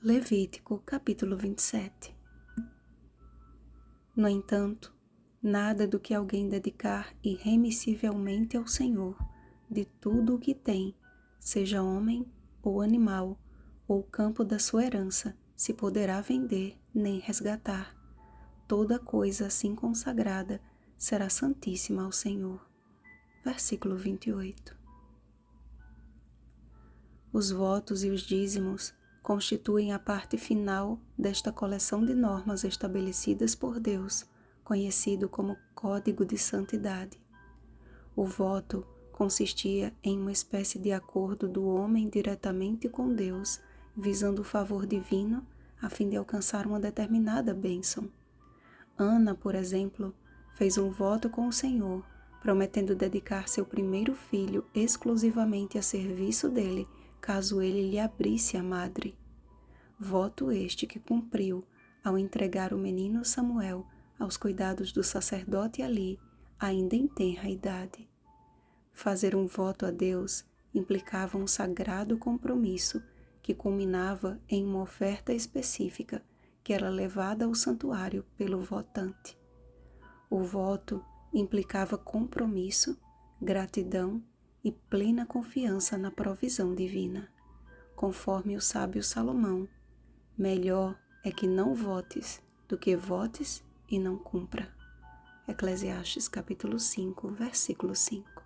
Levítico, capítulo 27. No entanto, nada do que alguém dedicar irremissivelmente ao Senhor, de tudo o que tem, seja homem ou animal, ou campo da sua herança, se poderá vender nem resgatar. Toda coisa assim consagrada será santíssima ao Senhor. Versículo 28. Os votos e os dízimos constituem a parte final desta coleção de normas estabelecidas por Deus, conhecido como Código de Santidade. O voto consistia em uma espécie de acordo do homem diretamente com Deus, visando o favor divino a fim de alcançar uma determinada bênção. Ana, por exemplo, fez um voto com o Senhor, prometendo dedicar seu primeiro filho exclusivamente a serviço dele, caso ele lhe abrisse a madre. Voto este que cumpriu ao entregar o menino Samuel aos cuidados do sacerdote Eli, ainda em tenra idade. Fazer um voto a Deus implicava um sagrado compromisso que culminava em uma oferta específica que era levada ao santuário pelo votante. O voto implicava compromisso, gratidão e plena confiança na provisão divina. Conforme o sábio Salomão, melhor é que não votes do que votes e não cumpra. Eclesiastes capítulo 5, versículo 5.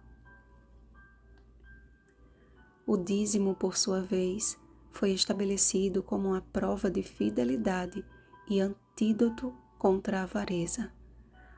O dízimo, por sua vez, foi estabelecido como uma prova de fidelidade e antídoto contra a avareza.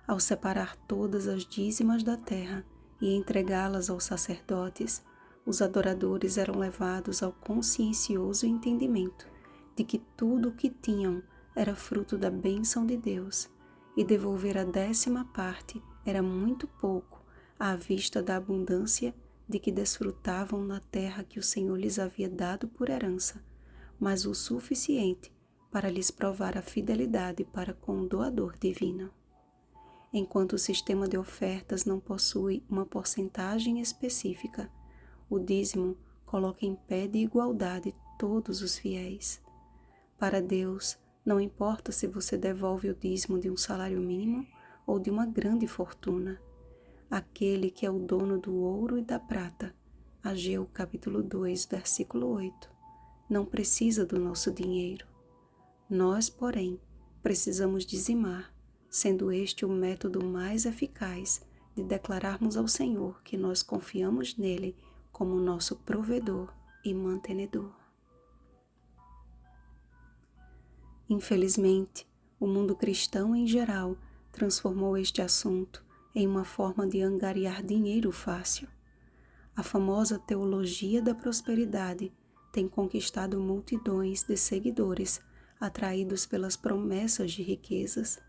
Ao separar todas as dízimas da terra e entregá-las aos sacerdotes, os adoradores eram levados ao consciencioso entendimento de que tudo o que tinham era fruto da bênção de Deus, e devolver a 10ª parte era muito pouco à vista da abundância de que desfrutavam na terra que o Senhor lhes havia dado por herança, mas o suficiente para lhes provar a fidelidade para com o doador divino. Enquanto o sistema de ofertas não possui uma porcentagem específica, o dízimo coloca em pé de igualdade todos os fiéis. Para Deus, não importa se você devolve o dízimo de um salário mínimo ou de uma grande fortuna. Aquele que é o dono do ouro e da prata, Ageu capítulo 2, versículo 8, não precisa do nosso dinheiro. Nós, porém, precisamos dizimar, sendo este o método mais eficaz de declararmos ao Senhor que nós confiamos nele como nosso provedor e mantenedor. Infelizmente, o mundo cristão em geral transformou este assunto em uma forma de angariar dinheiro fácil. A famosa teologia da prosperidade tem conquistado multidões de seguidores atraídos pelas promessas de riquezas.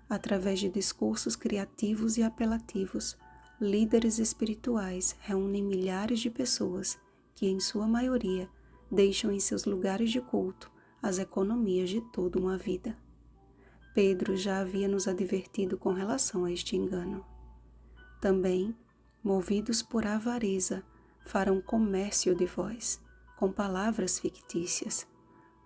Através de discursos criativos e apelativos, líderes espirituais reúnem milhares de pessoas que, em sua maioria, deixam em seus lugares de culto as economias de toda uma vida. Pedro já havia nos advertido com relação a este engano. Também, movidos por avareza, farão comércio de vós, com palavras fictícias.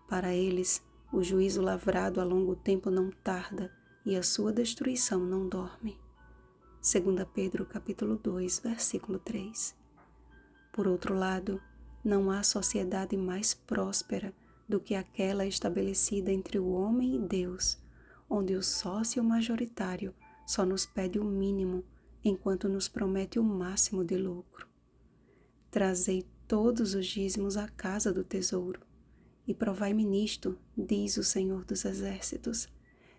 Para eles, o juízo lavrado a longo tempo não tarda e a sua destruição não dorme. 2 Pedro capítulo 2, versículo 3. Por outro lado, não há sociedade mais próspera do que aquela estabelecida entre o homem e Deus, onde o sócio majoritário só nos pede o mínimo, enquanto nos promete o máximo de lucro. Trazei todos os dízimos à casa do tesouro, e provai-me nisto, diz o Senhor dos Exércitos,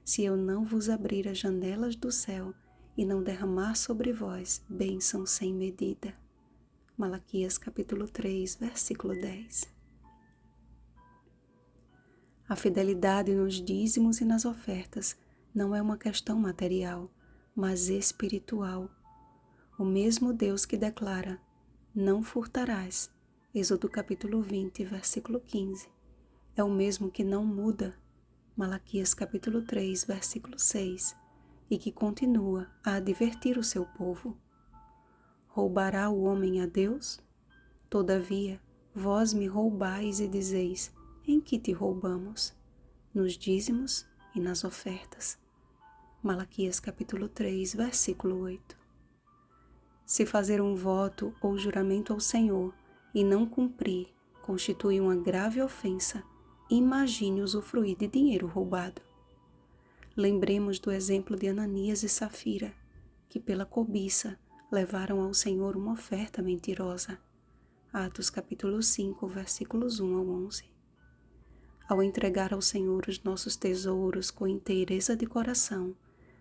se eu não vos abrir as janelas do céu e não derramar sobre vós bênção sem medida. Malaquias capítulo 3, versículo 10. A fidelidade nos dízimos e nas ofertas não é uma questão material, mas espiritual. O mesmo Deus que declara, não furtarás, Êxodo capítulo 20, versículo 15, é o mesmo que não muda, Malaquias capítulo 3, versículo 6, e que continua a advertir o seu povo. Roubará o homem a Deus? Todavia, vós me roubais e dizeis, em que te roubamos? Nos dízimos e nas ofertas. Malaquias capítulo 3, versículo 8. Se fazer um voto ou juramento ao Senhor e não cumprir constitui uma grave ofensa, imagine usufruir de dinheiro roubado. Lembremos do exemplo de Ananias e Safira, que pela cobiça levaram ao Senhor uma oferta mentirosa. Atos capítulo 5, versículos 1 ao 11. Ao entregar ao Senhor os nossos tesouros com inteireza de coração,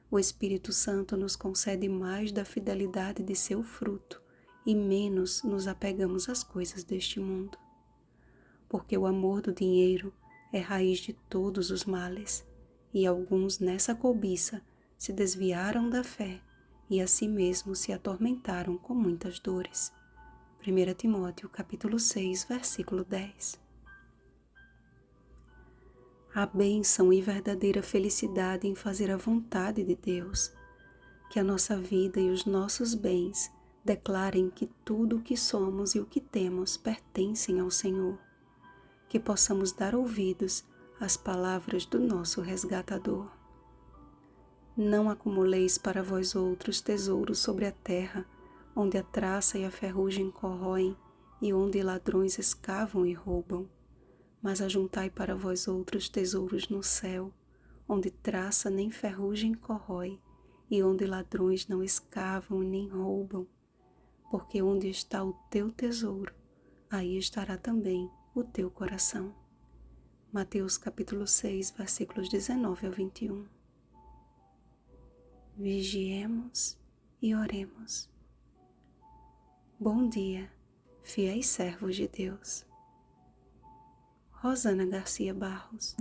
o Espírito Santo nos concede mais da fidelidade de seu fruto e menos nos apegamos às coisas deste mundo. Porque o amor do dinheiro é raiz de todos os males, e alguns nessa cobiça se desviaram da fé e a si mesmos se atormentaram com muitas dores. 1 Timóteo capítulo 6, versículo 10. Há bênção e verdadeira felicidade em fazer a vontade de Deus. Que a nossa vida e os nossos bens declarem que tudo o que somos e o que temos pertencem ao Senhor. Que possamos dar ouvidos às palavras do nosso resgatador. Não acumuleis para vós outros tesouros sobre a terra, onde a traça e a ferrugem corroem e onde ladrões escavam e roubam. Mas ajuntai para vós outros tesouros no céu, onde traça nem ferrugem corrói, e onde ladrões não escavam e nem roubam. Porque onde está o teu tesouro, aí estará também o teu coração. Mateus capítulo 6, versículos 19 ao 21. Vigiemos e oremos. Bom dia, fiéis servos de Deus. Rosana Garcia Barros.